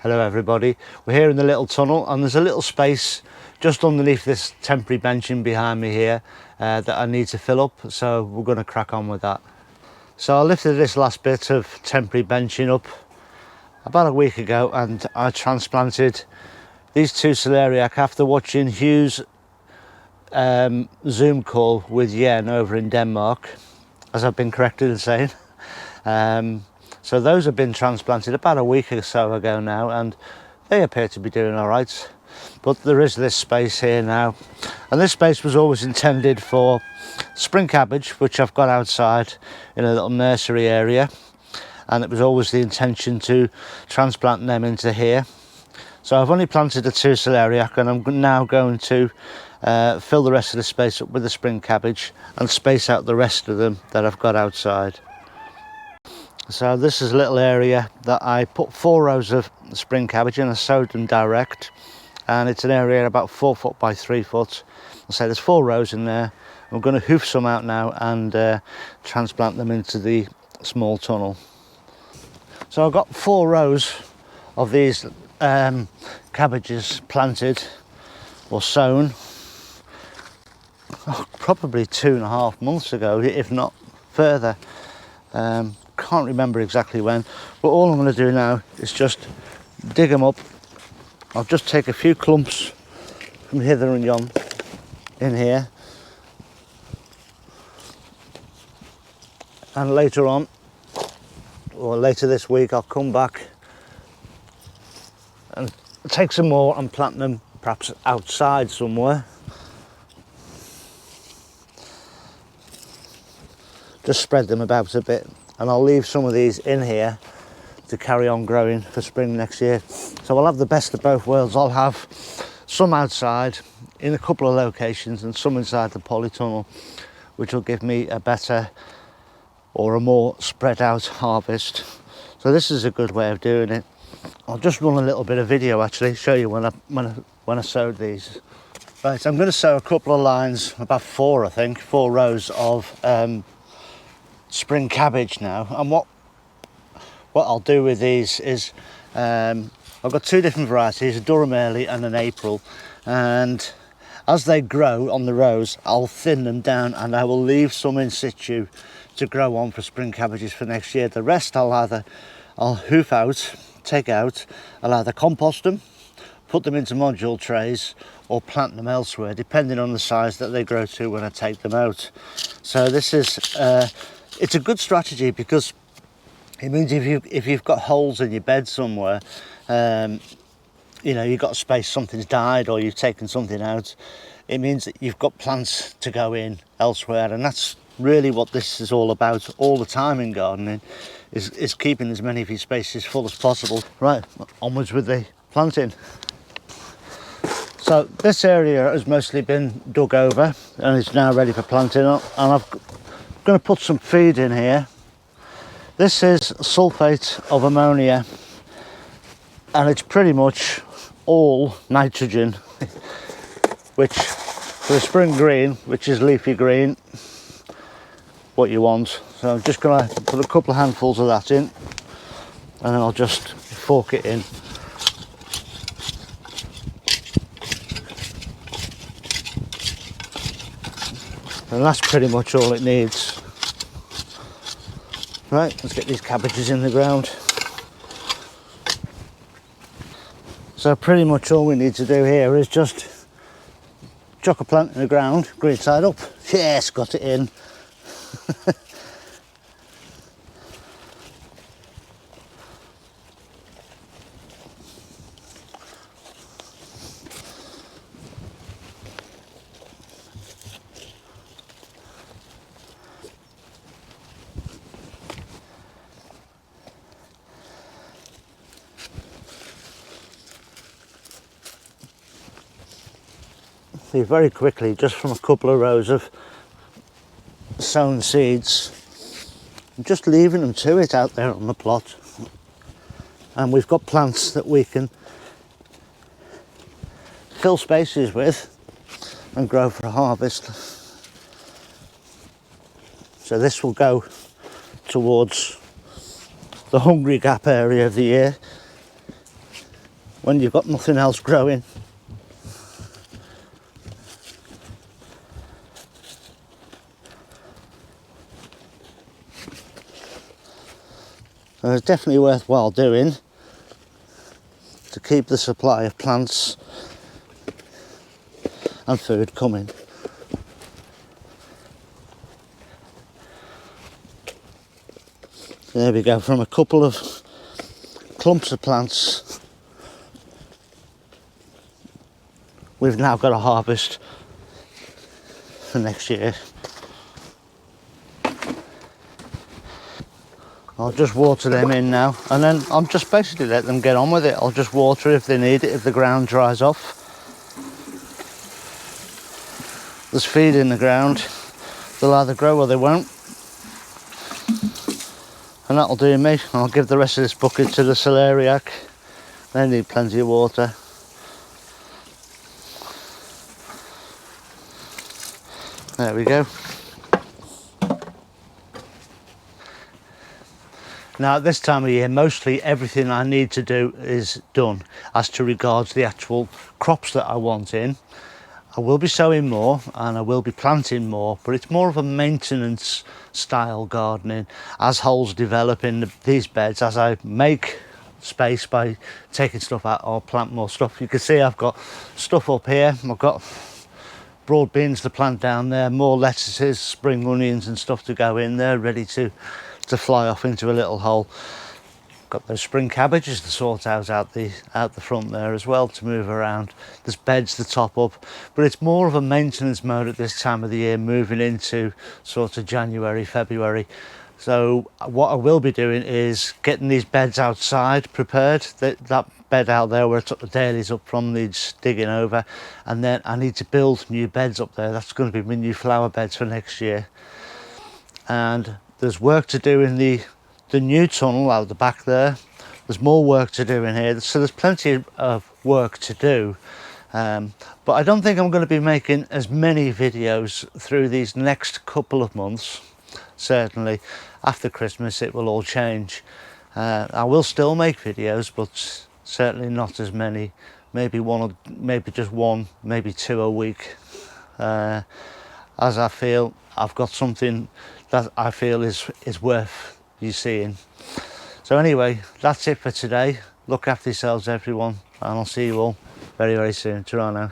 Hello everybody, we're here in the little tunnel and there's a little space just underneath this temporary benching behind me here that I need to fill up, so we're going to crack on with that. So I lifted this last bit of temporary benching up about a week ago and I transplanted these two celeriac after watching Hugh's Zoom call with Yen over in Denmark, as I've been corrected in saying. So those have been transplanted about a week or so ago now and they appear to be doing all right. But there is this space here now, and this space was always intended for spring cabbage, which I've got outside in a little nursery area, and it was always the intention to transplant them into here. So I've only planted the two celeriac and I'm now going to fill the rest of the space up with the spring cabbage and space out the rest of them that I've got outside. So this is a little area that I put 4 rows of spring cabbage in. I sowed them direct, and it's an area about 4 foot by 3 foot. So there's 4 rows in there. I'm going to hoof some out now and transplant them into the small tunnel. So I've got 4 rows of these cabbages planted or sown probably 2.5 months ago, if not further. Can't remember exactly when, but all I'm going to do now is just dig them up. I'll just take a few clumps from hither and yon in here, and later on, or later this week, I'll come back and take some more and plant them perhaps outside somewhere. Just spread them about a bit, and I'll leave some of these in here to carry on growing for spring next year. So I'll have the best of both worlds. I'll have some outside in a couple of locations and some inside the polytunnel, which will give me a better or a more spread out harvest. So this is a good way of doing it. I'll just run a little bit of video actually, show you when I sowed these. Right, I'm going to sow a couple of lines, about 4 I think, 4 rows of spring cabbage now. And what I'll do with these is I've got 2 different varieties, a Durham Early and an April, and as they grow on the rows I'll thin them down and I will leave some in situ to grow on for spring cabbages for next year. The rest I'll hoof out, take out, I'll either compost them, put them into module trays, or plant them elsewhere depending on the size that they grow to when I take them out. So this is it's a good strategy because it means if you've got holes in your bed somewhere, you know, you've got space, something's died or you've taken something out, it means that you've got plants to go in elsewhere. And that's really what this is all about all the time in gardening, is keeping as many of your spaces full as possible. Right, onwards with the planting. So this area has mostly been dug over and it's now ready for planting up, and I'm going to put some feed in here. This is sulfate of ammonia and it's pretty much all nitrogen, which for the spring green, which is leafy green, what you want. So I'm just going to put a couple of handfuls of that in and then I'll just fork it in. And that's pretty much all it needs. Right, let's get these cabbages in the ground. So pretty much all we need to do here is just chuck a plant in the ground, green side up. Yes, got it in. See, very quickly, just from a couple of rows of sown seeds, I'm just leaving them to it out there on the plot, and we've got plants that we can fill spaces with and grow for a harvest. So this will go towards the hungry gap area of the year. when you've got nothing else growing. So it's definitely worthwhile doing to keep the supply of plants and food coming. There we go, from a couple of clumps of plants we've now got a harvest for next year. I'll just water them in now, and then I'm just basically let them get on with it. I'll just water if they need it, if the ground dries off. There's feed in the ground. They'll either grow or they won't. And that'll do me. I'll give the rest of this bucket to the celeriac. They need plenty of water. There we go. Now at this time of year, mostly everything I need to do is done as to regards the actual crops that I want in. I will be sowing more and I will be planting more, but it's more of a maintenance style gardening as holes develop in these beds, as I make space by taking stuff out or plant more stuff. You can see I've got stuff up here. I've got broad beans to plant down there, more lettuces, spring onions and stuff to go in there, ready to fly off into a little hole. Got those spring cabbages to sort out the front there as well, to move around. There's beds to top up, but it's more of a maintenance mode at this time of the year, moving into sort of January, February. So what I will be doing is getting these beds outside prepared. That bed out there where I took the dailies up from needs digging over, and then I need to build new beds up there. That's going to be my new flower beds for next year. And there's work to do in the new tunnel out the back there. There's more work to do in here, so there's plenty of work to do. But I don't think I'm going to be making as many videos through these next couple of months. Certainly after Christmas it will all change. I will still make videos, but certainly not as many. Maybe just one, maybe two a week, as I feel I've got something that I feel is worth you seeing. So anyway, that's it for today. Look after yourselves everyone, and I'll see you all very, very soon. Ta-ra now.